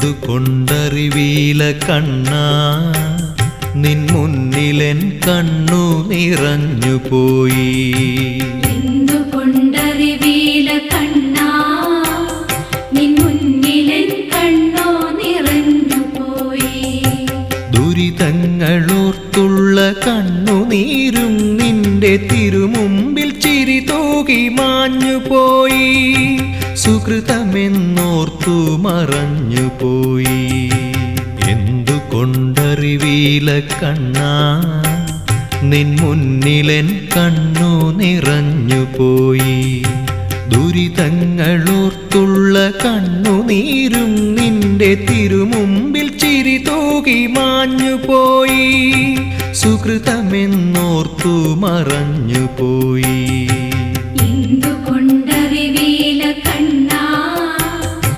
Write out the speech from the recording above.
എന്തുകൊണ്ടറിവീല കണ്ണാ നിൻ മുന്നിലെൻ കണ്ണു നിറഞ്ഞുപോയി. എന്തുകൊണ്ടറിവീല കണ്ണാ നിൻ മുന്നിലെൻ കണ്ണു നിറഞ്ഞുപോയി. ദുരിതങ്ങളോർത്തുള്ള കണ്ണുനീരും നിന്റെ തിരുമുമ്പിൽ ചിരി തൂകി മാഞ്ഞുപോയി. സുകൃതമെന്നോർത്തു മറഞ്ഞുപോയി. എന്തുകൊണ്ടറിവീല കണ്ണാ നിൻ മുന്നിലെൻ കണ്ണു നിറഞ്ഞുപോയി. ദുരിതങ്ങളോർത്തുള്ള കണ്ണുനീരും നിന്റെ തിരുമുമ്പിൽ ചിരി തൂകി മാഞ്ഞുപോയി. സുകൃതമെന്നോർത്തു മറഞ്ഞുപോയി.